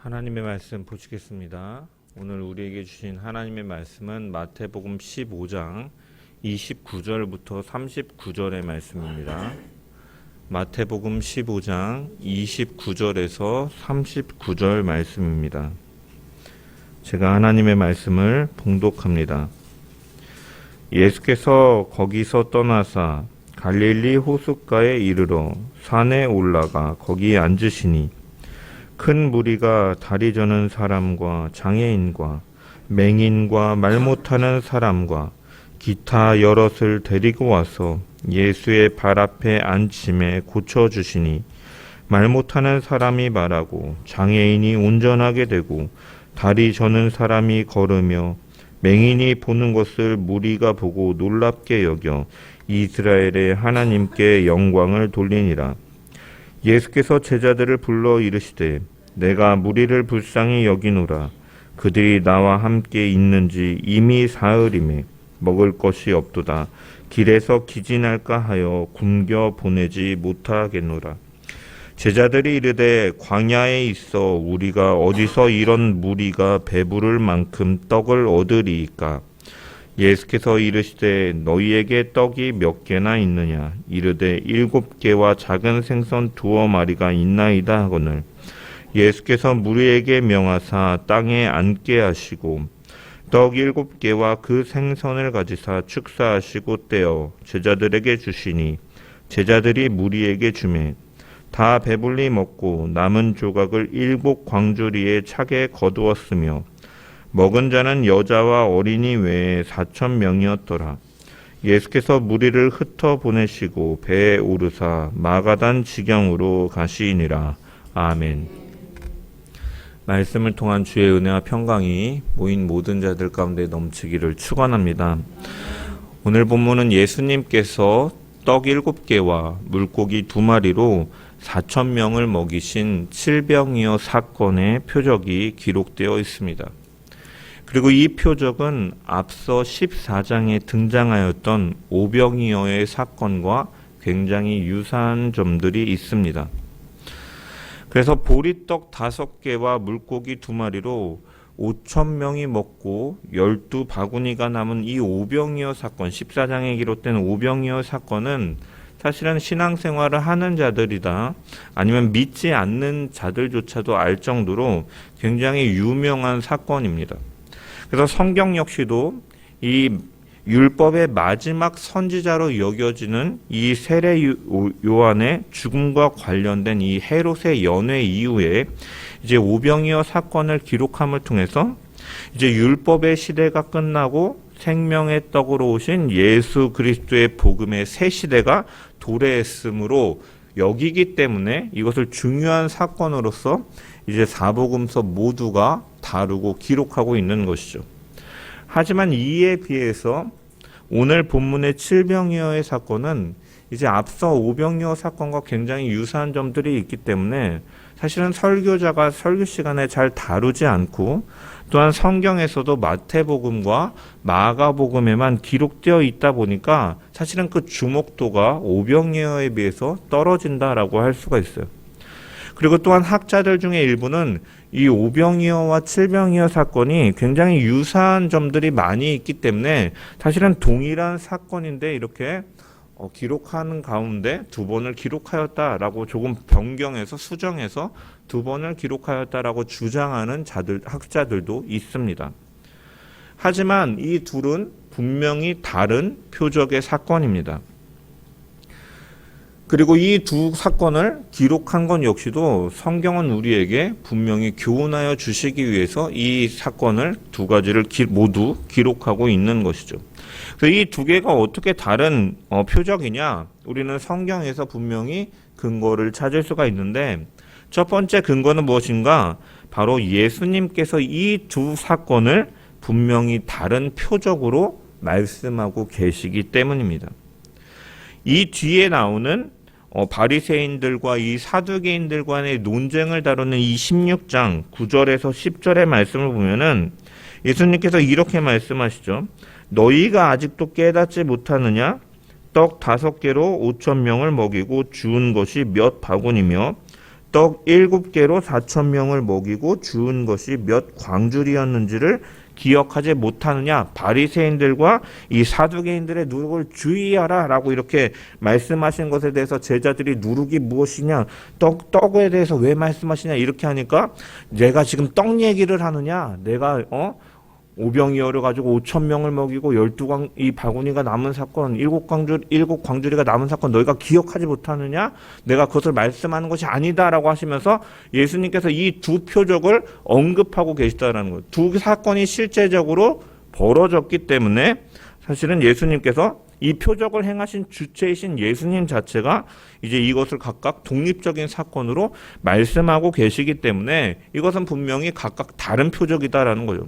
하나님의 말씀 보시겠습니다. 오늘 우리에게 주신 하나님의 말씀은 마태복음 15장 29절부터 39절의 말씀입니다. 마태복음 15장 29절에서 39절 말씀입니다. 제가 하나님의 말씀을 봉독합니다. 예수께서 거기서 떠나사 갈릴리 호숫가에 이르러 산에 올라가 거기에 앉으시니 큰 무리가 다리 저는 사람과 장애인과 맹인과 말 못하는 사람과 기타 여럿을 데리고 와서 예수의 발 앞에 앉힘에 고쳐주시니 말 못하는 사람이 말하고 장애인이 온전하게 되고 다리 저는 사람이 걸으며 맹인이 보는 것을 무리가 보고 놀랍게 여겨 이스라엘의 하나님께 영광을 돌리니라. 예수께서 제자들을 불러 이르시되 내가 무리를 불쌍히 여기노라. 그들이 나와 함께 있는지 이미 사흘이매 먹을 것이 없도다. 길에서 기진할까 하여 굶겨 보내지 못하겠노라. 제자들이 이르되 광야에 있어 우리가 어디서 이런 무리가 배부를 만큼 떡을 얻으리이까? 예수께서 이르시되 너희에게 떡이 몇 개나 있느냐? 이르되 7개와 작은 생선 2마리가 있나이다 하거늘 예수께서 무리에게 명하사 땅에 앉게 하시고 떡 7개와 그 생선을 가지사 축사하시고 떼어 제자들에게 주시니 제자들이 무리에게 주매 다 배불리 먹고 남은 조각을 7 광주리에 차게 거두었으며 먹은 자는 여자와 어린이 외에 4,000명이었더라. 예수께서 무리를 흩어 보내시고 배에 오르사 마가단 지경으로 가시니라. 아멘. 말씀을 통한 주의 은혜와 평강이 모인 모든 자들 가운데 넘치기를 축원합니다. 오늘 본문은 예수님께서 떡 7개와 물고기 2마리로 4,000명을 먹이신 칠병이어 사건의 표적이 기록되어 있습니다. 그리고 이 표적은 앞서 14장에 등장하였던 오병이어의 사건과 굉장히 유사한 점들이 있습니다. 그래서 보리떡 5개와 물고기 2마리로 5,000명이 먹고 12바구니가 남은 이 오병이어 사건, 14장에 기록된 오병이어 사건은 사실은 신앙생활을 하는 자들이다 아니면 믿지 않는 자들조차도 알 정도로 굉장히 유명한 사건입니다. 그래서 성경 역시도 이 율법의 마지막 선지자로 여겨지는 이 세례 요한의 죽음과 관련된 이 헤롯의 연회 이후에 이제 오병이어 사건을 기록함을 통해서 이제 율법의 시대가 끝나고 생명의 떡으로 오신 예수 그리스도의 복음의 새 시대가 도래했으므로 여기기 때문에 이것을 중요한 사건으로서 이제 사복음서 모두가 다루고 기록하고 있는 것이죠. 하지만 이에 비해서 오늘 본문의 칠병이어의 사건은 이제 앞서 오병이어 사건과 굉장히 유사한 점들이 있기 때문에 사실은 설교자가 설교 시간에 잘 다루지 않고 또한 성경에서도 마태복음과 마가복음에만 기록되어 있다 보니까 사실은 그 주목도가 오병이어에 비해서 떨어진다라고 할 수가 있어요. 그리고 또한 학자들 중에 일부는 이 오병이어와 칠병이어 사건이 굉장히 유사한 점들이 많이 있기 때문에 사실은 동일한 사건인데 이렇게 기록하는 가운데 2번을 기록하였다라고 조금 변경해서 수정해서 2번을 기록하였다라고 주장하는 학자들도 있습니다. 하지만 이 둘은 분명히 다른 표적의 사건입니다. 그리고 이 두 사건을 기록한 건 역시도 성경은 우리에게 분명히 교훈하여 주시기 위해서 이 사건을 2가지를 모두 기록하고 있는 것이죠. 그래서 이 2개가 어떻게 다른 표적이냐? 우리는 성경에서 분명히 근거를 찾을 수가 있는데 첫 번째 근거는 무엇인가? 바로 예수님께서 이 2 사건을 분명히 다른 표적으로 말씀하고 계시기 때문입니다. 이 뒤에 나오는 바리새인들과 이 사두개인들 간의 논쟁을 다루는 이 16장 9절에서 10절의 말씀을 보면은 예수님께서 이렇게 말씀하시죠. 너희가 아직도 깨닫지 못하느냐? 떡 5개로 5,000명을 먹이고 주운 것이 몇 바구니며 떡 7개로 4,000명을 먹이고 주운 것이 몇 광줄이었는지를 기억하지 못하느냐. 바리새인들과 이 사두개인들의 누룩을 주의하라 라고 이렇게 말씀하신 것에 대해서 제자들이 누룩이 무엇이냐, 떡에 대해서 왜 말씀하시냐 이렇게 하니까 내가 지금 떡 얘기를 하느냐, 내가 오병이 어려가지고 5,000명을 먹이고 12이 바구니가 남은 사건, 7광주리가 남은 사건 너희가 기억하지 못하느냐? 내가 그것을 말씀하는 것이 아니다라고 하시면서 예수님께서 이 두 표적을 언급하고 계시다라는 거예요. 두 사건이 실제적으로 벌어졌기 때문에 사실은 예수님께서 이 표적을 행하신 주체이신 예수님 자체가 이제 이것을 각각 독립적인 사건으로 말씀하고 계시기 때문에 이것은 분명히 각각 다른 표적이다라는 거죠.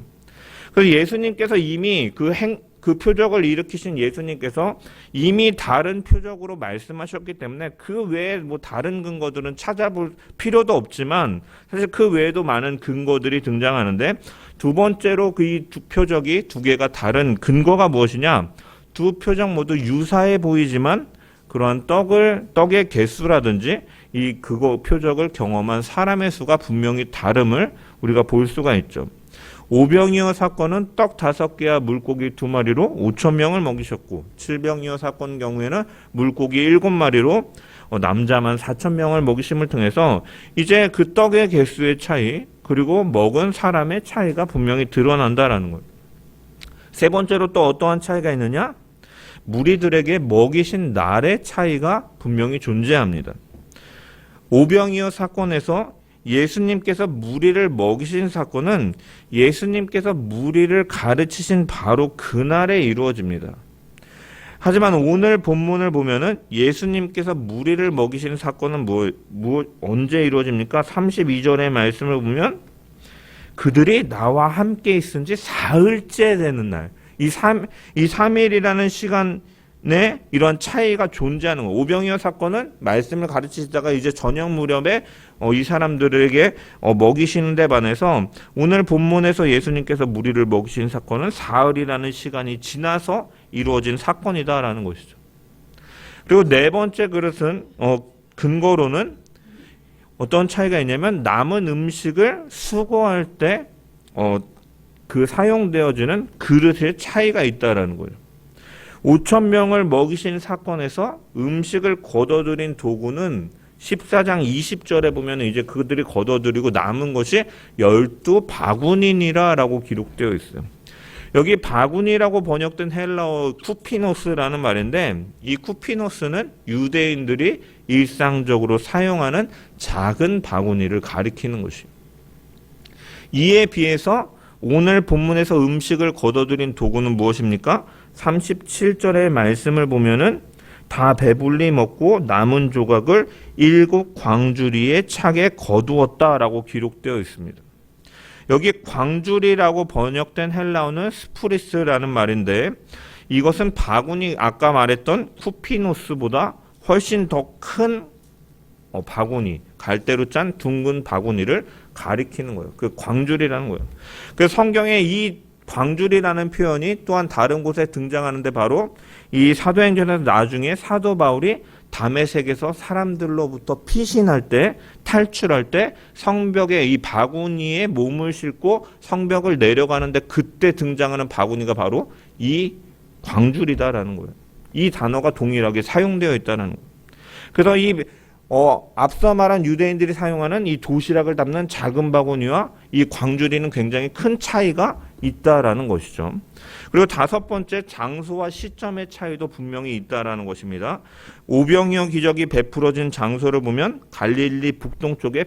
그래서 예수님께서 이미 그 표적을 일으키신 예수님께서 이미 다른 표적으로 말씀하셨기 때문에 그 외에 뭐 다른 근거들은 찾아볼 필요도 없지만 사실 그 외에도 많은 근거들이 등장하는데 두 번째로 그 이 두 표적이 두 개가 다른 근거가 무엇이냐? 두 표적 모두 유사해 보이지만 그러한 떡의 개수라든지 그거 표적을 경험한 사람의 수가 분명히 다름을 우리가 볼 수가 있죠. 오병이어 사건은 떡 5개와 물고기 2마리로 5,000명을 먹이셨고, 칠병이어 사건 경우에는 물고기 7마리로 남자만 4,000명을 먹이심을 통해서 이제 그 떡의 개수의 차이 그리고 먹은 사람의 차이가 분명히 드러난다라는 거예요. 세 번째로 또 어떠한 차이가 있느냐? 무리들에게 먹이신 날의 차이가 분명히 존재합니다. 오병이어 사건에서 예수님께서 무리를 먹이신 사건은 예수님께서 무리를 가르치신 바로 그날에 이루어집니다. 하지만 오늘 본문을 보면은 예수님께서 무리를 먹이신 사건은 언제 이루어집니까? 32절의 말씀을 보면 그들이 나와 함께 있은 지 사흘째 되는 날. 이 3일이라는 시간에 이런 차이가 존재하는 거예요. 오병이어 사건은 말씀을 가르치시다가 이제 저녁 무렵에 이 사람들에게 먹이시는 데 반해서 오늘 본문에서 예수님께서 무리를 먹이신 사건은 사흘이라는 시간이 지나서 이루어진 사건이다라는 것이죠. 그리고 네 번째 그릇은 근거로는 어떤 차이가 있냐면 남은 음식을 수거할 때 그 사용되어지는 그릇의 차이가 있다라는 거예요. 5,000명을 먹이신 사건에서 음식을 걷어들인 도구는 14장 20절에 보면 이제 그들이 걷어들이고 남은 것이 12바구니니라라고 기록되어 있어요. 여기 바구니라고 번역된 헬라어 쿠피노스라는 말인데 이 쿠피노스는 유대인들이 일상적으로 사용하는 작은 바구니를 가리키는 것이에요. 이에 비해서 오늘 본문에서 음식을 걷어들인 도구는 무엇입니까? 37절의 말씀을 보면은 다 배불리 먹고 남은 조각을 7광주리에 차게 거두었다라고 기록되어 있습니다. 여기 광주리라고 번역된 헬라어는 스프리스라는 말인데 이것은 바구니 아까 말했던 쿠피노스보다 훨씬 더 큰 바구니, 갈대로 짠 둥근 바구니를 가리키는 거예요. 그 광주리라는 거예요. 그래서 성경에 이 광주리라는 표현이 또한 다른 곳에 등장하는데 바로 이 사도행전에서 나중에 사도 바울이 다메섹에서 사람들로부터 피신할 때 탈출할 때 성벽에 이 바구니에 몸을 싣고 성벽을 내려가는데 그때 등장하는 바구니가 바로 이 광주리다라는 거예요. 이 단어가 동일하게 사용되어 있다는 거예요. 그래서 이 앞서 말한 유대인들이 사용하는 이 도시락을 담는 작은 바구니와 이 광주리는 굉장히 큰 차이가 있다라는 것이죠. 그리고 다섯 번째 장소와 시점의 차이도 분명히 있다라는 것입니다. 오병이어 기적이 베풀어진 장소를 보면 갈릴리 북동쪽의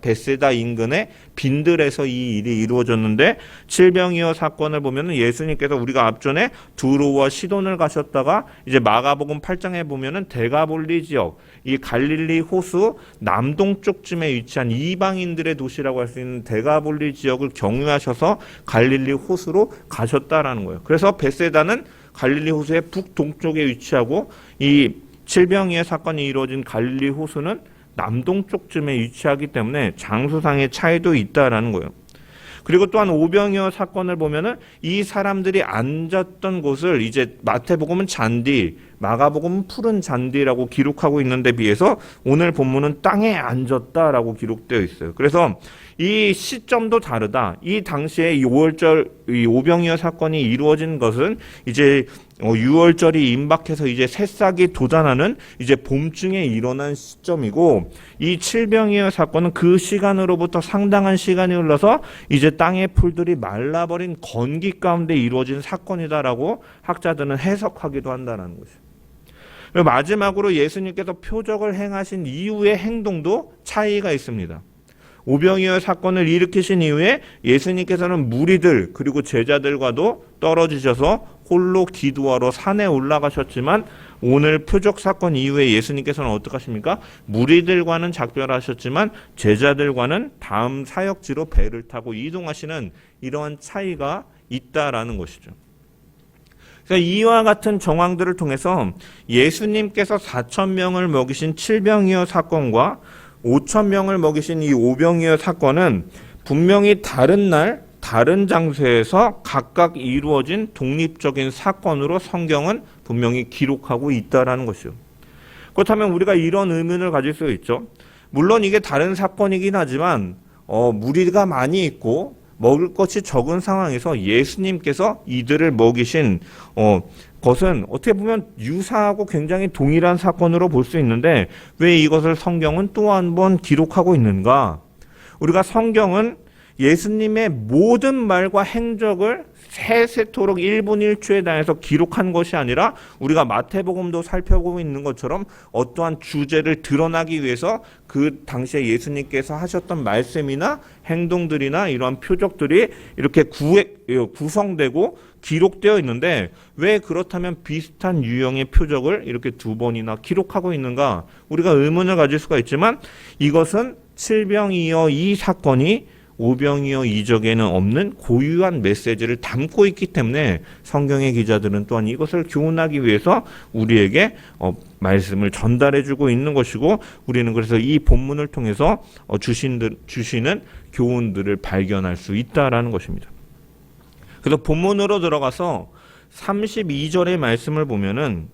베세다 인근의 빈들에서 이 일이 이루어졌는데 칠병이어 사건을 보면 예수님께서 우리가 앞전에 두로와 시돈을 가셨다가 이제 마가복음 8장에 보면은 데가볼리 지역 이 갈릴리 호수 남동쪽쯤에 위치한 이방인들의 도시라고 할 수 있는 데가볼리 지역을 경유하셔서 갈릴리 호수로 가셨다라는 거예요. 그래서 베세다는 갈릴리 호수의 북동쪽에 위치하고 이 칠병이어 사건이 이루어진 갈릴리 호수는 남동쪽쯤에 위치하기 때문에 장소상의 차이도 있다라는 거예요. 그리고 또한 오병이어 사건을 보면은 이 사람들이 앉았던 곳을 이제 마태복음은 잔디, 마가복음은 푸른 잔디라고 기록하고 있는데 비해서 오늘 본문은 땅에 앉았다라고 기록되어 있어요. 그래서 이 시점도 다르다. 이 당시에 이 5월절 이 오병이어 사건이 이루어진 것은 이제 6월절이 임박해서 이제 새싹이 돋아나는 이제 봄중에 일어난 시점이고, 이 칠병이어 사건은 그 시간으로부터 상당한 시간이 흘러서 이제 땅의 풀들이 말라버린 건기 가운데 이루어진 사건이다라고 학자들은 해석하기도 한다는 것이죠. 그리고 마지막으로 예수님께서 표적을 행하신 이후의 행동도 차이가 있습니다. 오병이어 사건을 일으키신 이후에 예수님께서는 무리들 그리고 제자들과도 떨어지셔서 홀로 기도하러 산에 올라가셨지만, 오늘 표적 사건 이후에 예수님께서는 어떻게 하십니까? 무리들과는 작별하셨지만 제자들과는 다음 사역지로 배를 타고 이동하시는 이러한 차이가 있다라는 것이죠. 그래서 이와 같은 정황들을 통해서 예수님께서 4,000명을 먹이신 칠병이어 사건과 5,000명을 먹이신 이 오병이어 사건은 분명히 다른 날, 다른 장소에서 각각 이루어진 독립적인 사건으로 성경은 분명히 기록하고 있다라는 것이죠. 그렇다면 우리가 이런 의문을 가질 수 있죠. 물론 이게 다른 사건이긴 하지만 무리가 많이 있고 먹을 것이 적은 상황에서 예수님께서 이들을 먹이신 것은 어떻게 보면 유사하고 굉장히 동일한 사건으로 볼 수 있는데 왜 이것을 성경은 또 한 번 기록하고 있는가? 우리가 성경은 예수님의 모든 말과 행적을 세세토록 1분 1초에 대해서 기록한 것이 아니라 우리가 마태복음도 살펴보고 있는 것처럼 어떠한 주제를 드러나기 위해서 그 당시에 예수님께서 하셨던 말씀이나 행동들이나 이러한 표적들이 이렇게 구성되고 기록되어 있는데, 왜 그렇다면 비슷한 유형의 표적을 이렇게 두 번이나 기록하고 있는가? 우리가 의문을 가질 수가 있지만 이것은 칠병이어 이 사건이 오병이어 이적에는 없는 고유한 메시지를 담고 있기 때문에 성경의 기자들은 또한 이것을 교훈하기 위해서 우리에게 말씀을 전달해주고 있는 것이고, 우리는 그래서 이 본문을 통해서 주시는 교훈들을 발견할 수 있다라는 것입니다. 그래서 본문으로 들어가서 32절의 말씀을 보면은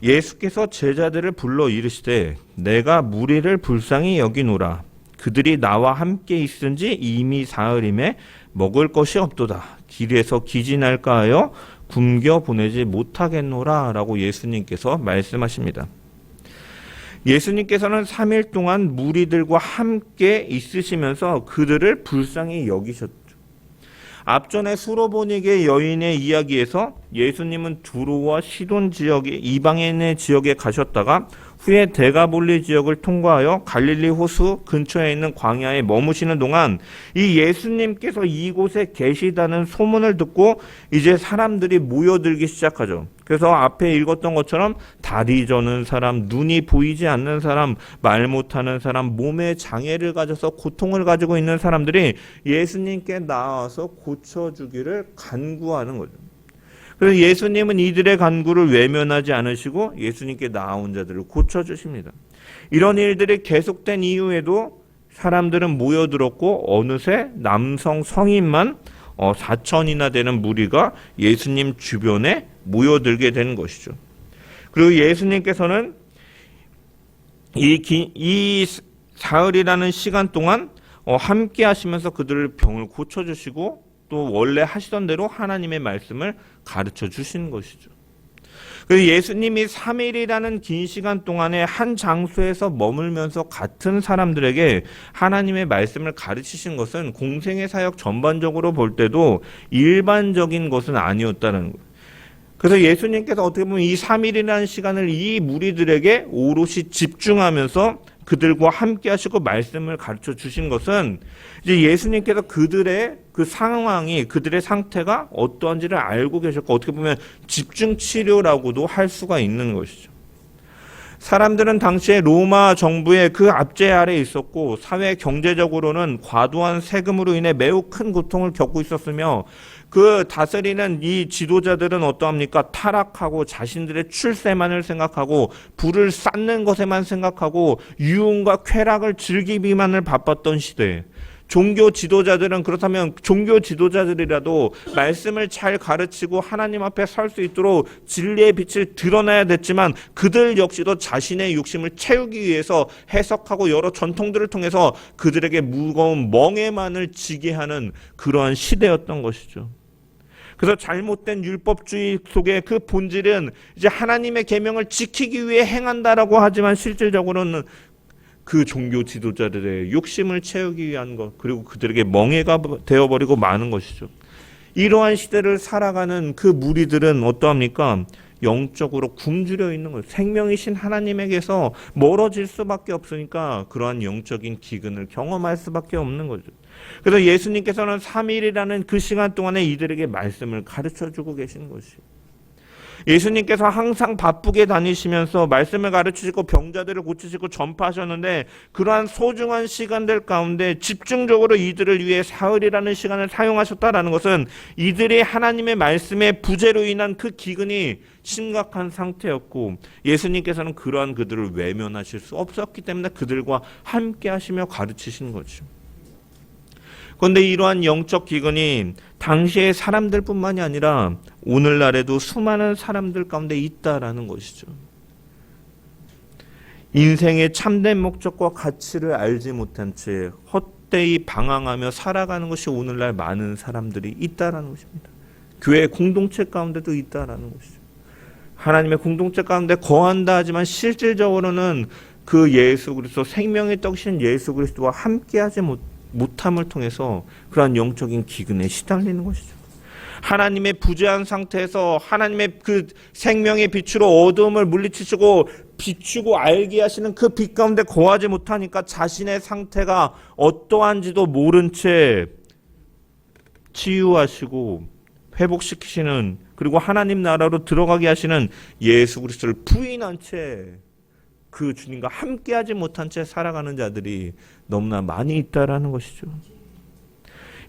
예수께서 제자들을 불러 이르시되 내가 무리를 불쌍히 여기노라. 그들이 나와 함께 있은지 이미 사흘임에 먹을 것이 없도다. 길에서 기진할까 하여 굶겨 보내지 못하겠노라 라고 예수님께서 말씀하십니다. 예수님께서는 3일 동안 무리들과 함께 있으시면서 그들을 불쌍히 여기셨죠. 앞전에 수로보니게 여인의 이야기에서 예수님은 두로와 시돈 지역의 이방인의 지역에 가셨다가 후에 데가볼리 지역을 통과하여 갈릴리 호수 근처에 있는 광야에 머무시는 동안 이 예수님께서 이곳에 계시다는 소문을 듣고 이제 사람들이 모여들기 시작하죠. 그래서 앞에 읽었던 것처럼 다리 저는 사람, 눈이 보이지 않는 사람, 말 못하는 사람, 몸에 장애를 가져서 고통을 가지고 있는 사람들이 예수님께 나와서 고쳐주기를 간구하는 거죠. 그래서 예수님은 이들의 간구를 외면하지 않으시고 예수님께 나온 자들을 고쳐주십니다. 이런 일들이 계속된 이후에도 사람들은 모여들었고 어느새 남성 성인만 4,000이나 되는 무리가 예수님 주변에 모여들게 되는 것이죠. 그리고 예수님께서는 이 사흘이라는 시간 동안 함께 하시면서 그들을 병을 고쳐주시고 또 원래 하시던 대로 하나님의 말씀을 가르쳐 주신 것이죠. 그래서 예수님이 3일이라는 긴 시간 동안에 한 장소에서 머물면서 같은 사람들에게 하나님의 말씀을 가르치신 것은 공생의 사역 전반적으로 볼 때도 일반적인 것은 아니었다는 거예요. 그래서 예수님께서 어떻게 보면 이 3일이라는 시간을 이 무리들에게 오롯이 집중하면서 그들과 함께 하시고 말씀을 가르쳐 주신 것은 이제 예수님께서 그들의 그 상황이, 그들의 상태가 어떠한지를 알고 계셨고 어떻게 보면 집중 치료라고도 할 수가 있는 것이죠. 사람들은 당시에 로마 정부의 그 압제 아래에 있었고 사회 경제적으로는 과도한 세금으로 인해 매우 큰 고통을 겪고 있었으며 그 다스리는 이 지도자들은 어떠합니까? 타락하고 자신들의 출세만을 생각하고 부를 쌓는 것에만 생각하고 유흥과 쾌락을 즐기기만을 바빴던 시대에 종교 지도자들은 그렇다면 종교 지도자들이라도 말씀을 잘 가르치고 하나님 앞에 설 수 있도록 진리의 빛을 드러내야 됐지만 그들 역시도 자신의 욕심을 채우기 위해서 해석하고 여러 전통들을 통해서 그들에게 무거운 멍에만을 지게 하는 그러한 시대였던 것이죠. 그래서 잘못된 율법주의 속에 그 본질은 이제 하나님의 계명을 지키기 위해 행한다라고 하지만 실질적으로는 그 종교 지도자들의 욕심을 채우기 위한 것, 그리고 그들에게 멍해가 되어버리고 마는 것이죠. 이러한 시대를 살아가는 그 무리들은 어떠합니까? 영적으로 굶주려 있는 거예요. 생명이신 하나님에게서 멀어질 수밖에 없으니까 그러한 영적인 기근을 경험할 수밖에 없는 거죠. 그래서 예수님께서는 3일이라는 그 시간 동안에 이들에게 말씀을 가르쳐주고 계시는 것이에요. 예수님께서 항상 바쁘게 다니시면서 말씀을 가르치시고 병자들을 고치시고 전파하셨는데 그러한 소중한 시간들 가운데 집중적으로 이들을 위해 사흘이라는 시간을 사용하셨다라는 것은 이들이 하나님의 말씀의 부재로 인한 그 기근이 심각한 상태였고 예수님께서는 그러한 그들을 외면하실 수 없었기 때문에 그들과 함께 하시며 가르치신 거죠. 그런데 이러한 영적 기근이 당시의 사람들뿐만이 아니라 오늘날에도 수많은 사람들 가운데 있다라는 것이죠. 인생의 참된 목적과 가치를 알지 못한 채 헛되이 방황하며 살아가는 것이 오늘날 많은 사람들이 있다라는 것입니다. 교회 공동체 가운데도 있다라는 것이죠. 하나님의 공동체 가운데 거한다 하지만 실질적으로는 그 예수 그리스도 생명의 떡이신 예수 그리스도와 함께하지 못함을 통해서 그러한 영적인 기근에 시달리는 것이죠. 하나님의 부재한 상태에서 하나님의 그 생명의 빛으로 어두움을 물리치시고 비추고 알게 하시는 그 빛 가운데 거하지 못하니까 자신의 상태가 어떠한지도 모른 채 치유하시고 회복시키시는, 그리고 하나님 나라로 들어가게 하시는 예수 그리스도를 부인한 채 그 주님과 함께하지 못한 채 살아가는 자들이 너무나 많이 있다라는 것이죠.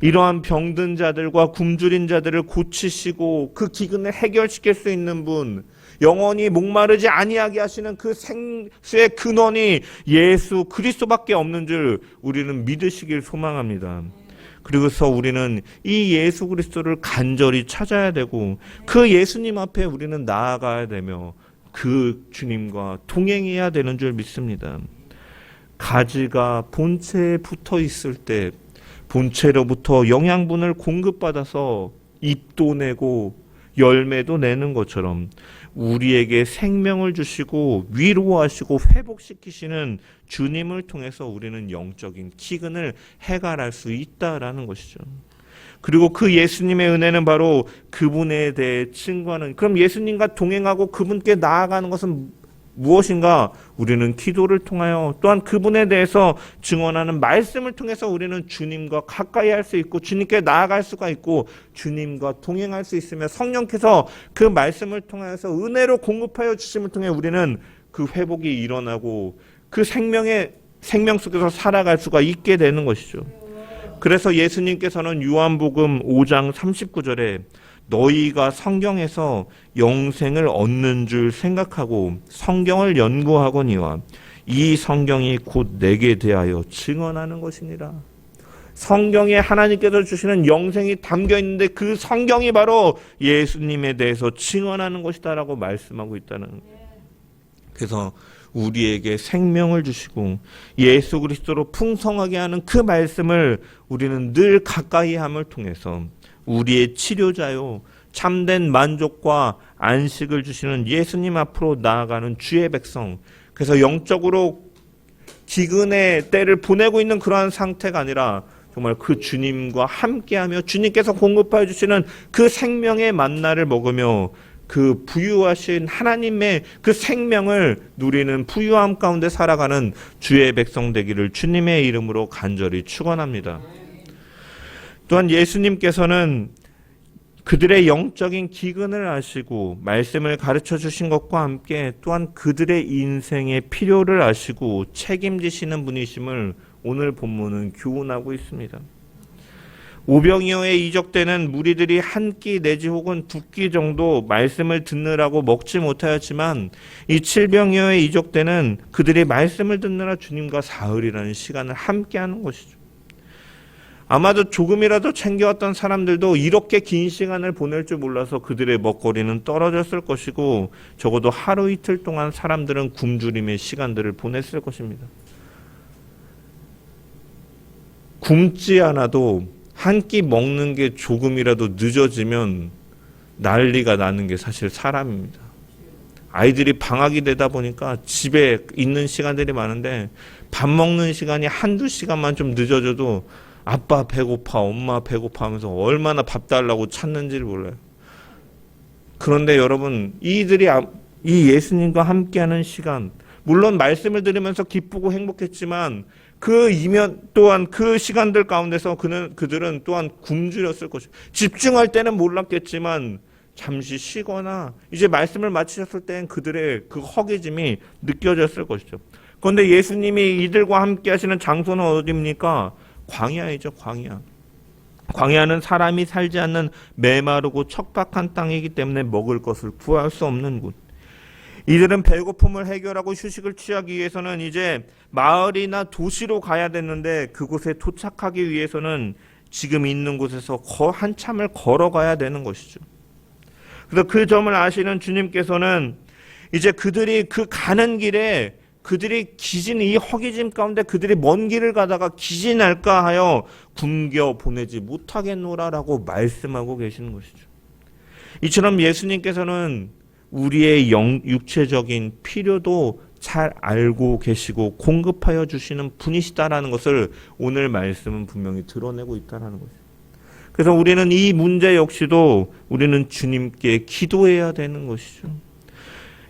이러한 병든 자들과 굶주린 자들을 고치시고 그 기근을 해결시킬 수 있는 분, 영원히 목마르지 아니하게 하시는 그 생수의 근원이 예수 그리스도밖에 없는 줄 우리는 믿으시길 소망합니다. 그래서 우리는 이 예수 그리스도를 간절히 찾아야 되고 그 예수님 앞에 우리는 나아가야 되며 그 주님과 동행해야 되는 줄 믿습니다. 가지가 본체에 붙어 있을 때 본체로부터 영양분을 공급받아서 잎도 내고 열매도 내는 것처럼 우리에게 생명을 주시고 위로하시고 회복시키시는 주님을 통해서 우리는 영적인 기근을 해결할 수 있다라는 것이죠. 그리고 그 예수님의 은혜는 바로 그분에 대해 증거하는, 그럼 예수님과 동행하고 그분께 나아가는 것은 무엇인가? 우리는 기도를 통하여 또한 그분에 대해서 증언하는 말씀을 통해서 우리는 주님과 가까이 할 수 있고 주님께 나아갈 수가 있고 주님과 동행할 수 있으며 성령께서 그 말씀을 통해서 은혜로 공급하여 주심을 통해 우리는 그 회복이 일어나고 그 생명 속에서 살아갈 수가 있게 되는 것이죠. 그래서 예수님께서는 요한복음 5장 39절에 너희가 성경에서 영생을 얻는 줄 생각하고 성경을 연구하거니와 이 성경이 곧 내게 대하여 증언하는 것이니라. 성경에 하나님께서 주시는 영생이 담겨 있는데 그 성경이 바로 예수님에 대해서 증언하는 것이다라고 말씀하고 있다는 거예요. 그래서 우리에게 생명을 주시고 예수 그리스도로 풍성하게 하는 그 말씀을 우리는 늘 가까이 함을 통해서 우리의 치료자요 참된 만족과 안식을 주시는 예수님 앞으로 나아가는 주의 백성, 그래서 영적으로 기근의 때를 보내고 있는 그러한 상태가 아니라 정말 그 주님과 함께하며 주님께서 공급하여 주시는 그 생명의 만나를 먹으며 그 부유하신 하나님의 그 생명을 누리는 부유함 가운데 살아가는 주의 백성 되기를 주님의 이름으로 간절히 축원합니다. 또한 예수님께서는 그들의 영적인 기근을 아시고 말씀을 가르쳐 주신 것과 함께 또한 그들의 인생의 필요를 아시고 책임지시는 분이심을 오늘 본문은 교훈하고 있습니다. 오병이어에 이적되는 무리들이 한 끼 내지 혹은 두 끼 정도 말씀을 듣느라고 먹지 못하였지만 이 칠병이어에 이적되는 그들이 말씀을 듣느라 주님과 사흘이라는 시간을 함께하는 것이죠. 아마도 조금이라도 챙겨왔던 사람들도 이렇게 긴 시간을 보낼 줄 몰라서 그들의 먹거리는 떨어졌을 것이고 적어도 하루 이틀 동안 사람들은 굶주림의 시간들을 보냈을 것입니다. 굶지 않아도 한 끼 먹는 게 조금이라도 늦어지면 난리가 나는 게 사실 사람입니다. 아이들이 방학이 되다 보니까 집에 있는 시간들이 많은데 밥 먹는 시간이 한두 시간만 좀 늦어져도 아빠 배고파, 엄마 배고파 하면서 얼마나 밥 달라고 찾는지를 몰라요. 그런데 여러분, 이 예수님과 함께하는 시간, 물론 말씀을 들으면서 기쁘고 행복했지만 그 이면 또한 그 시간들 가운데서 그들은 또한 굶주렸을 것이고 집중할 때는 몰랐겠지만 잠시 쉬거나 이제 말씀을 마치셨을 땐 그들의 그 허기짐이 느껴졌을 것이죠. 그런데 예수님이 이들과 함께 하시는 장소는 어디입니까? 광야이죠, 광야. 광야는 사람이 살지 않는 메마르고 척박한 땅이기 때문에 먹을 것을 구할 수 없는 곳. 이들은 배고픔을 해결하고 휴식을 취하기 위해서는 이제 마을이나 도시로 가야 됐는데 그곳에 도착하기 위해서는 지금 있는 곳에서 한참을 걸어가야 되는 것이죠. 그래서 그 점을 아시는 주님께서는 이제 그들이 그 가는 길에 그들이 기진 이 허기짐 가운데 그들이 먼 길을 가다가 기진할까 하여 굶겨 보내지 못하겠노라라고 말씀하고 계시는 것이죠. 이처럼 예수님께서는 우리의 육체적인 필요도 잘 알고 계시고 공급하여 주시는 분이시다라는 것을 오늘 말씀은 분명히 드러내고 있다는 것이죠. 그래서 우리는 이 문제 역시도 우리는 주님께 기도해야 되는 것이죠.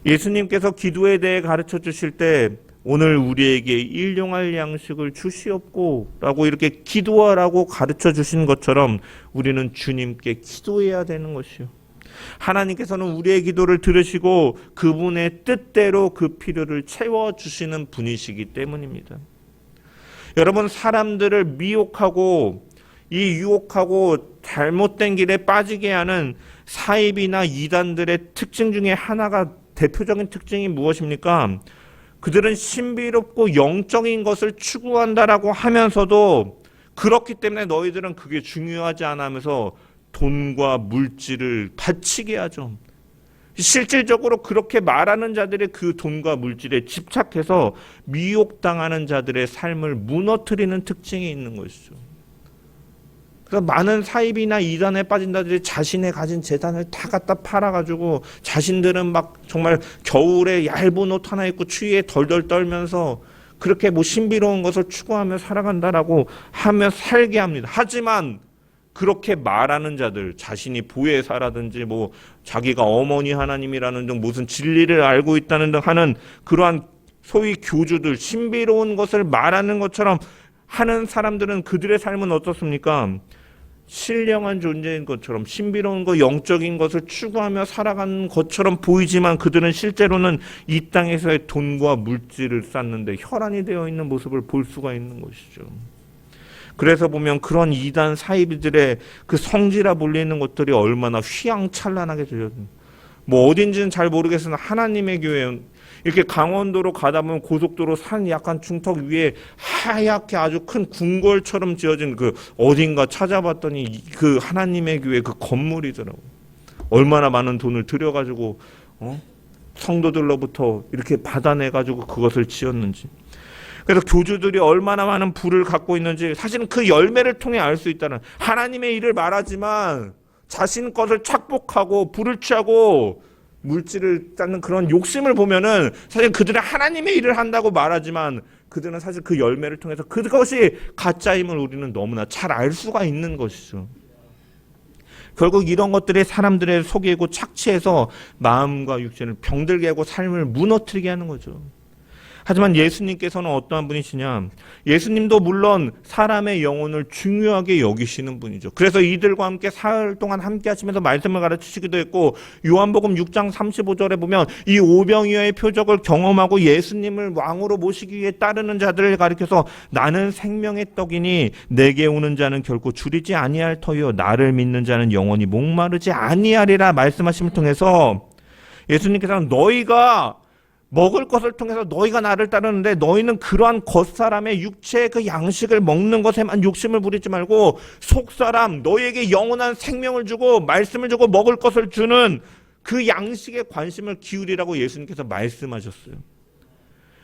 예수님께서 기도에 대해 가르쳐 주실 때 오늘 우리에게 일용할 양식을 주시옵고 라고 이렇게 기도하라고 가르쳐 주신 것처럼 우리는 주님께 기도해야 되는 것이요. 하나님께서는 우리의 기도를 들으시고 그분의 뜻대로 그 필요를 채워주시는 분이시기 때문입니다. 여러분, 사람들을 미혹하고 유혹하고 잘못된 길에 빠지게 하는 사입이나 이단들의 특징 중에 하나가 대표적인 특징이 무엇입니까? 그들은 신비롭고 영적인 것을 추구한다라고 하면서도 그렇기 때문에 너희들은 그게 중요하지 않아 하면서 돈과 물질을 바치게 하죠. 실질적으로 그렇게 말하는 자들의 그 돈과 물질에 집착해서 미혹당하는 자들의 삶을 무너뜨리는 특징이 있는 것이죠. 그래서 많은 사입이나 이단에 빠진 자들이 자신의 가진 재산을 다 갖다 팔아가지고 자신들은 막 정말 겨울에 얇은 옷 하나 입고 추위에 덜덜 떨면서 그렇게 신비로운 것을 추구하며 살아간다라고 하며 살게 합니다. 하지만 그렇게 말하는 자들, 자신이 보혜사라든지 자기가 어머니 하나님이라는 등 무슨 진리를 알고 있다는 등 하는 그러한 소위 교주들, 신비로운 것을 말하는 것처럼 하는 사람들은 그들의 삶은 어떻습니까? 신령한 존재인 것처럼 신비로운 것, 영적인 것을 추구하며 살아가는 것처럼 보이지만 그들은 실제로는 이 땅에서의 돈과 물질을 쌓는데 혈안이 되어 있는 모습을 볼 수가 있는 것이죠. 그래서 보면 그런 이단 사이비들의 그 성지라 불리는 것들이 얼마나 휘황찬란하게 들려집니다. 어딘지는 잘 모르겠으나 하나님의 교회, 이렇게 강원도로 가다 보면 고속도로 산 약간 중턱 위에 하얗게 아주 큰 궁궐처럼 지어진 그 어딘가 찾아봤더니 그 하나님의 교회 그 건물이더라고요. 얼마나 많은 돈을 들여가지고 성도들로부터 이렇게 받아내가지고 그것을 지었는지. 그래서 교주들이 얼마나 많은 부를 갖고 있는지 사실은 그 열매를 통해 알 수 있다는, 하나님의 일을 말하지만 자신 것을 착복하고 부를 취하고 물질을 쌓는 그런 욕심을 보면은 사실 그들은 하나님의 일을 한다고 말하지만 그들은 사실 그 열매를 통해서 그것이 가짜임을 우리는 너무나 잘 알 수가 있는 것이죠. 결국 이런 것들이 사람들의 속이고 착취해서 마음과 육체를 병들게 하고 삶을 무너뜨리게 하는 거죠. 하지만 예수님께서는 어떠한 분이시냐? 예수님도 물론 사람의 영혼을 중요하게 여기시는 분이죠. 그래서 이들과 함께 사흘 동안 함께 하시면서 말씀을 가르치시기도 했고, 요한복음 6장 35절에 보면 이 오병이어의 표적을 경험하고 예수님을 왕으로 모시기 위해 따르는 자들을 가리켜서 나는 생명의 떡이니 내게 오는 자는 결코 줄이지 아니할 터이요 나를 믿는 자는 영원히 목마르지 아니하리라 말씀하심을 통해서 예수님께서는 너희가 먹을 것을 통해서 너희가 나를 따르는데 너희는 그러한 겉사람의 육체의 그 양식을 먹는 것에만 욕심을 부리지 말고 속사람 너희에게 영원한 생명을 주고 말씀을 주고 먹을 것을 주는 그 양식에 관심을 기울이라고 예수님께서 말씀하셨어요.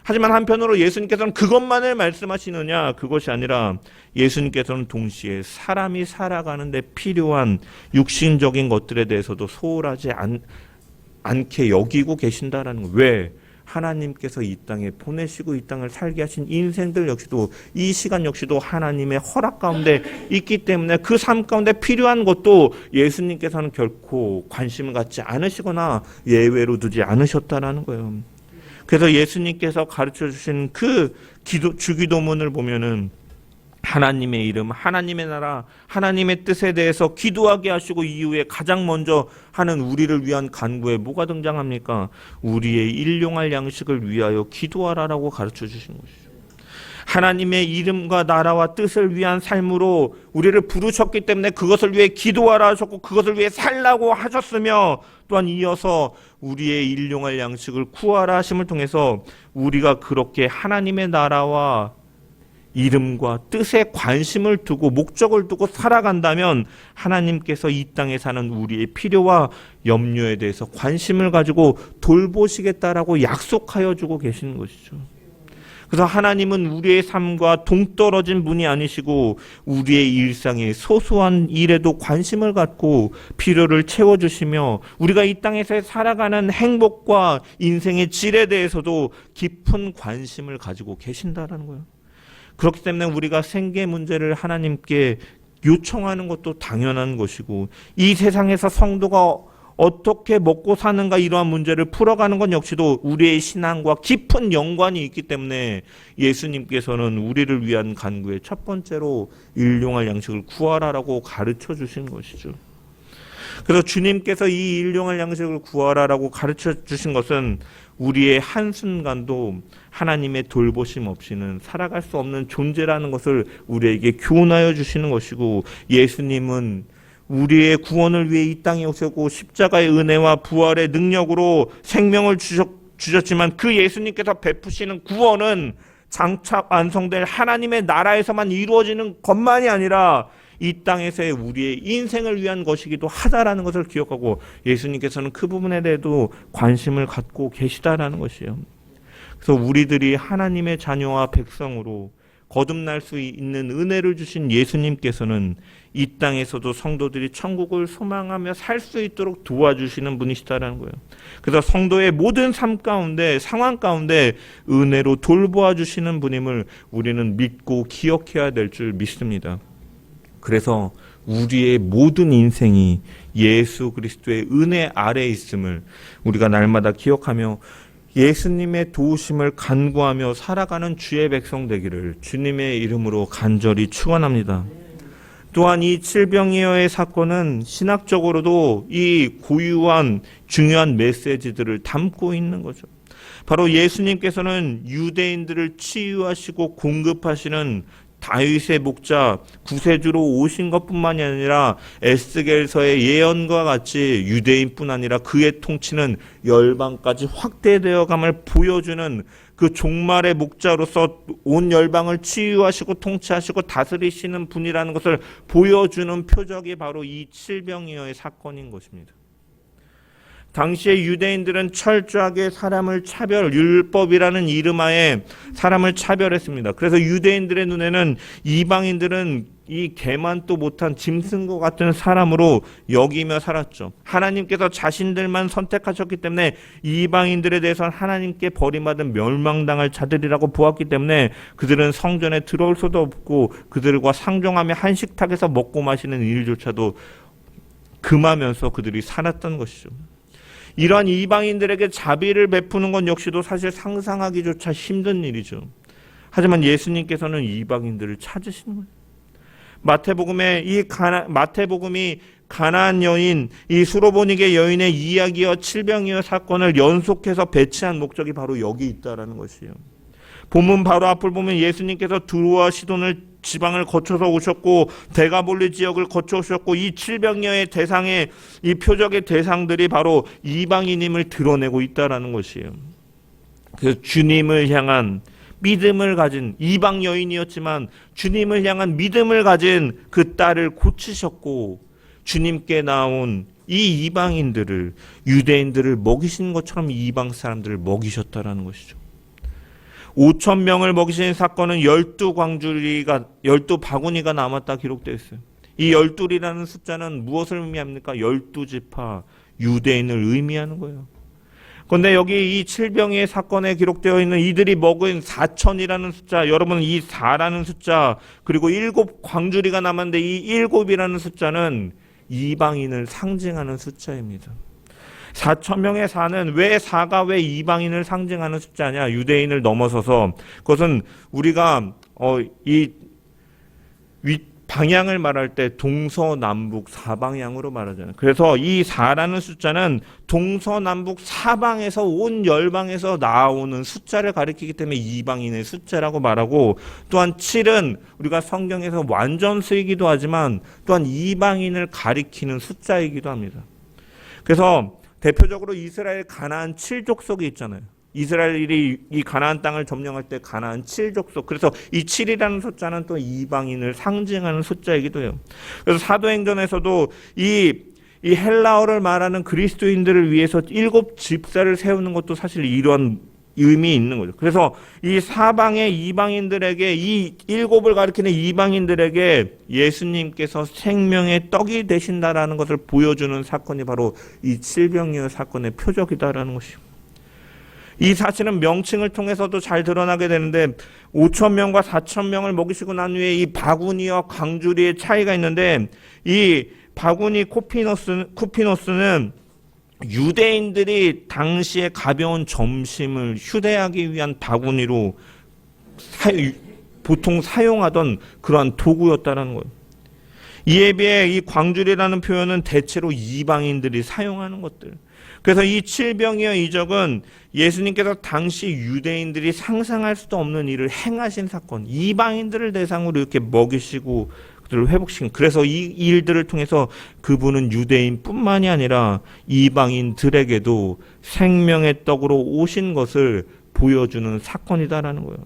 하지만 한편으로 예수님께서는 그것만을 말씀하시느냐, 그것이 아니라 예수님께서는 동시에 사람이 살아가는데 필요한 육신적인 것들에 대해서도 소홀하지 않게 여기고 계신다라는 거예요. 왜? 하나님께서 이 땅에 보내시고 이 땅을 살게 하신 인생들 역시도 이 시간 역시도 하나님의 허락 가운데 있기 때문에 그 삶 가운데 필요한 것도 예수님께서는 결코 관심을 갖지 않으시거나 예외로 두지 않으셨다라는 거예요. 그래서 예수님께서 가르쳐 주신 그 주기도문을 보면은 하나님의 이름, 하나님의 나라, 하나님의 뜻에 대해서 기도하게 하시고 이후에 가장 먼저 하는 우리를 위한 간구에 뭐가 등장합니까? 우리의 일용할 양식을 위하여 기도하라라고 가르쳐 주신 것이죠. 하나님의 이름과 나라와 뜻을 위한 삶으로 우리를 부르셨기 때문에 그것을 위해 기도하라 하셨고 그것을 위해 살라고 하셨으며 또한 이어서 우리의 일용할 양식을 구하라 하심을 통해서 우리가 그렇게 하나님의 나라와 이름과 뜻에 관심을 두고 목적을 두고 살아간다면 하나님께서 이 땅에 사는 우리의 필요와 염려에 대해서 관심을 가지고 돌보시겠다라고 약속하여 주고 계시는 것이죠. 그래서 하나님은 우리의 삶과 동떨어진 분이 아니시고 우리의 일상의 소소한 일에도 관심을 갖고 필요를 채워주시며 우리가 이 땅에서 살아가는 행복과 인생의 질에 대해서도 깊은 관심을 가지고 계신다라는 거예요. 그렇기 때문에 우리가 생계 문제를 하나님께 요청하는 것도 당연한 것이고 이 세상에서 성도가 어떻게 먹고 사는가 이러한 문제를 풀어가는 것 역시도 우리의 신앙과 깊은 연관이 있기 때문에 예수님께서는 우리를 위한 간구에 첫 번째로 일용할 양식을 구하라라고 가르쳐 주신 것이죠. 그래서 주님께서 이 일용할 양식을 구하라라고 가르쳐 주신 것은 우리의 한순간도 하나님의 돌보심 없이는 살아갈 수 없는 존재라는 것을 우리에게 교훈하여 주시는 것이고 예수님은 우리의 구원을 위해 이 땅에 오셨고 십자가의 은혜와 부활의 능력으로 생명을 주셨지만 그 예수님께서 베푸시는 구원은 장차 완성될 하나님의 나라에서만 이루어지는 것만이 아니라 이 땅에서의 우리의 인생을 위한 것이기도 하다라는 것을 기억하고 예수님께서는 그 부분에 대해도 관심을 갖고 계시다라는 것이에요. 그래서 우리들이 하나님의 자녀와 백성으로 거듭날 수 있는 은혜를 주신 예수님께서는 이 땅에서도 성도들이 천국을 소망하며 살 수 있도록 도와주시는 분이시다라는 거예요. 그래서 성도의 모든 삶 가운데 상황 가운데 은혜로 돌보아 주시는 분임을 우리는 믿고 기억해야 될 줄 믿습니다. 그래서 우리의 모든 인생이 예수 그리스도의 은혜 아래에 있음을 우리가 날마다 기억하며 예수님의 도우심을 간구하며 살아가는 주의 백성 되기를 주님의 이름으로 간절히 축원합니다. 또한 이 칠병이어의 사건은 신학적으로도 이 고유한 중요한 메시지들을 담고 있는 거죠. 바로 예수님께서는 유대인들을 치유하시고 공급하시는 다윗의 목자 구세주로 오신 것뿐만이 아니라 에스겔서의 예언과 같이 유대인뿐 아니라 그의 통치는 열방까지 확대되어 감을 보여주는 그 종말의 목자로서 온 열방을 치유하시고 통치하시고 다스리시는 분이라는 것을 보여주는 표적이 바로 이 칠병이어의 사건인 것입니다. 당시의 유대인들은 철저하게 사람을 율법이라는 이름하에 사람을 차별했습니다. 그래서 유대인들의 눈에는 이방인들은 이 개만도 못한 짐승과 같은 사람으로 여기며 살았죠. 하나님께서 자신들만 선택하셨기 때문에 이방인들에 대해서는 하나님께 버림받은 멸망당할 자들이라고 보았기 때문에 그들은 성전에 들어올 수도 없고 그들과 상종하며 한식탁에서 먹고 마시는 일조차도 금하면서 그들이 살았던 것이죠. 이러한 이방인들에게 자비를 베푸는 것 역시도 사실 상상하기조차 힘든 일이죠. 하지만 예수님께서는 이방인들을 찾으시는 거예요. 마태복음이 가나안 여인, 이 수로보니게 여인의 이야기와 칠병이어 사건을 연속해서 배치한 목적이 바로 여기 있다라는 것이에요. 본문 바로 앞을 보면 예수님께서 두로와 시돈을 지방을 거쳐서 오셨고 데가볼리 지역을 거쳐 오셨고 이 칠병여의 대상의 이 표적의 대상들이 바로 이방인임을 드러내고 있다라는 것이에요. 그 주님을 향한 믿음을 가진 이방 여인이었지만 주님을 향한 믿음을 가진 그 딸을 고치셨고, 주님께 나온 이 이방인들을, 유대인들을 먹이신 것처럼 이방 사람들을 먹이셨다라는 것이죠. 5,000명을 먹이신 사건은 12바구니가 남았다 기록되어 있어요. 이 12이라는 숫자는 무엇을 의미합니까? 12지파 유대인을 의미하는 거예요. 그런데 여기 이 칠병이의 사건에 기록되어 있는 이들이 먹은 4,000이라는 숫자, 여러분 이 4라는 숫자, 그리고 7 광주리가 남았는데 이 7이라는 숫자는 이방인을 상징하는 숫자입니다. 4,000명의 4는 왜 4가 왜 이방인을 상징하는 숫자냐? 유대인을 넘어서서 그것은 우리가 방향을 말할 때 동서남북 사방향으로 말하잖아요. 그래서 이 4라는 숫자는 동서남북 사방에서 온 열방에서 나오는 숫자를 가리키기 때문에 이방인의 숫자라고 말하고, 또한 7은 우리가 성경에서 완전수이기도 하지만 또한 이방인을 가리키는 숫자이기도 합니다. 그래서 대표적으로 이스라엘 가나안 7족속이 있잖아요. 이스라엘이 이 가나안 땅을 점령할 때 가나안 7족속, 그래서 이 7이라는 숫자는 또 이방인을 상징하는 숫자이기도 해요. 그래서 사도행전에서도 이 헬라어를 말하는 그리스도인들을 위해서 7집사를 세우는 것도 사실 이러한 의미 있는 거죠. 그래서 이 사방의 이방인들에게, 이 7을 가리키는 이방인들에게 예수님께서 생명의 떡이 되신다라는 것을 보여주는 사건이 바로 이 칠병이어 사건의 표적이다라는 것이죠. 이 사실은 명칭을 통해서도 잘 드러나게 되는데, 5,000명과 4,000명을 먹이시고 난 후에 이 바구니와 광주리의 차이가 있는데, 이 바구니 쿠피노스는 유대인들이 당시에 가벼운 점심을 휴대하기 위한 바구니로 보통 사용하던 그러한 도구였다는 거예요. 이에 비해 이 광주리라는 표현은 대체로 이방인들이 사용하는 것들. 그래서 이 칠병이어 이적은 예수님께서 당시 유대인들이 상상할 수도 없는 일을 행하신 사건, 이방인들을 대상으로 이렇게 먹이시고 그들을 회복시킨, 그래서 이 일들을 통해서 그분은 유대인뿐만이 아니라 이방인들에게도 생명의 떡으로 오신 것을 보여주는 사건이다라는 거예요.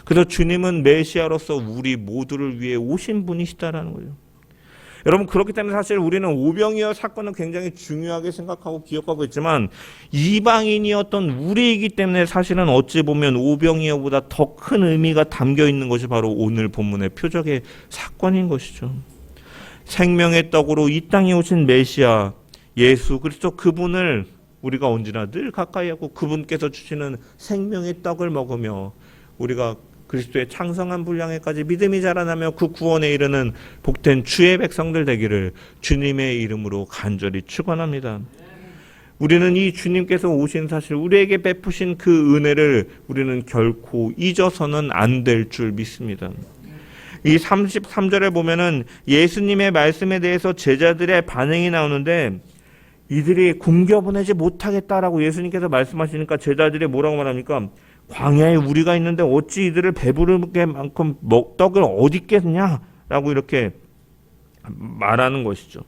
그래서 주님은 메시아로서 우리 모두를 위해 오신 분이시다라는 거예요. 여러분, 그렇기 때문에 사실 우리는 오병이어 사건은 굉장히 중요하게 생각하고 기억하고 있지만, 이방인이었던 우리이기 때문에 사실은 어찌 보면 오병이어보다 더 큰 의미가 담겨 있는 것이 바로 오늘 본문의 표적의 사건인 것이죠. 생명의 떡으로 이 땅에 오신 메시아 예수 그리스도, 그분을 우리가 언제나 늘 가까이 하고 그분께서 주시는 생명의 떡을 먹으며 우리가 그리스도의 창성한 분량에까지 믿음이 자라나며 그 구원에 이르는 복된 주의 백성들 되기를 주님의 이름으로 간절히 축원합니다. 우리는 이 주님께서 오신 사실, 우리에게 베푸신 그 은혜를 우리는 결코 잊어서는 안 될 줄 믿습니다. 이 33절에 보면은 예수님의 말씀에 대해서 제자들의 반응이 나오는데, 이들이 굶겨보내지 못하겠다라고 예수님께서 말씀하시니까 제자들이 뭐라고 말합니까? 광야에 우리가 있는데 어찌 이들을 배부르게 만큼 떡을 어디 있겠냐라고 이렇게 말하는 것이죠.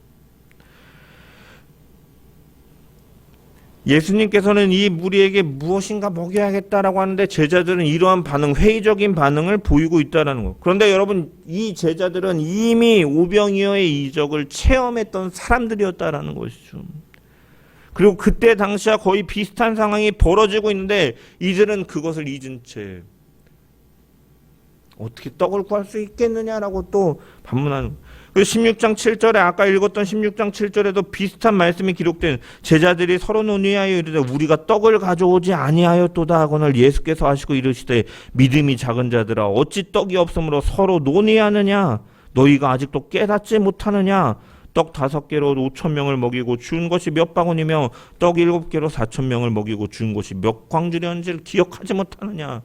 예수님께서는 이 무리에게 무엇인가 먹여야겠다라고 하는데 제자들은 이러한 반응, 회의적인 반응을 보이고 있다는 것. 그런데 여러분, 이 제자들은 이미 오병이어의 이적을 체험했던 사람들이었다라는 것이죠. 그리고 그때 당시와 거의 비슷한 상황이 벌어지고 있는데 이들은 그것을 잊은 채 어떻게 떡을 구할 수 있겠느냐라고 또 반문하는. 그리고 16장 7절에 아까 읽었던 16장 7절에도 비슷한 말씀이 기록된, 제자들이 서로 논의하여 이르되 우리가 떡을 가져오지 아니하였도다 하거늘 예수께서 하시고 이르시되 믿음이 작은 자들아 어찌 떡이 없으므로 서로 논의하느냐, 너희가 아직도 깨닫지 못하느냐. 떡 5개로 5,000명을 먹이고 준 것이 몇 바구니며 떡 7개로 4,000명을 먹이고 준 것이 몇 광주리였는지를 기억하지 못하느냐.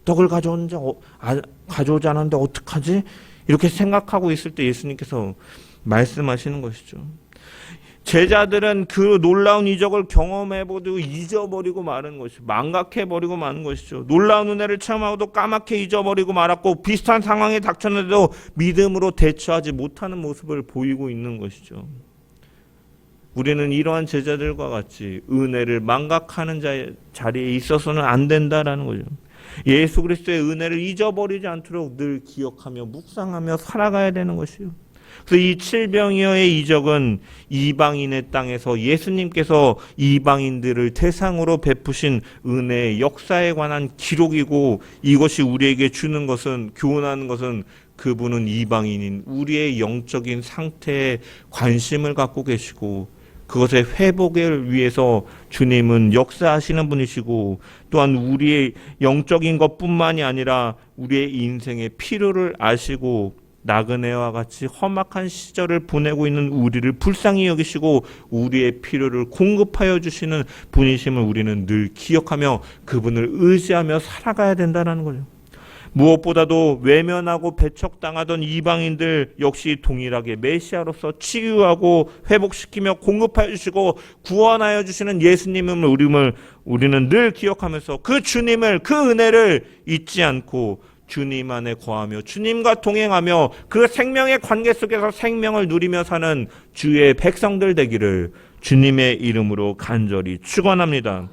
떡을 가져오지 않았는데 어떡하지? 이렇게 생각하고 있을 때 예수님께서 말씀하시는 것이죠. 제자들은 그 놀라운 이적을 경험해보고 잊어버리고 마는 것이죠. 망각해버리고 마는 것이죠. 놀라운 은혜를 체험하고도 까맣게 잊어버리고 말았고, 비슷한 상황에 닥쳤는데도 믿음으로 대처하지 못하는 모습을 보이고 있는 것이죠. 우리는 이러한 제자들과 같이 은혜를 망각하는 자리에 있어서는 안 된다라는 거죠. 예수 그리스도의 은혜를 잊어버리지 않도록 늘 기억하며 묵상하며 살아가야 되는 것이요. 그래서 이 칠병이어의 이적은 이방인의 땅에서 예수님께서 이방인들을 대상으로 베푸신 은혜의 역사에 관한 기록이고, 이것이 우리에게 주는 것은, 교훈하는 것은 그분은 이방인인 우리의 영적인 상태에 관심을 갖고 계시고, 그것의 회복을 위해서 주님은 역사하시는 분이시고, 또한 우리의 영적인 것뿐만이 아니라 우리의 인생의 필요를 아시고, 나그네와 같이 험악한 시절을 보내고 있는 우리를 불쌍히 여기시고 우리의 필요를 공급하여 주시는 분이심을 우리는 늘 기억하며 그분을 의지하며 살아가야 된다는 거죠. 무엇보다도 외면하고 배척당하던 이방인들 역시 동일하게 메시아로서 치유하고 회복시키며 공급하여 주시고 구원하여 주시는 예수님을 우리는 늘 기억하면서 그 주님을, 그 은혜를 잊지 않고 주님 안에 거하며 주님과 동행하며 그 생명의 관계 속에서 생명을 누리며 사는 주의 백성들 되기를 주님의 이름으로 간절히 축원합니다.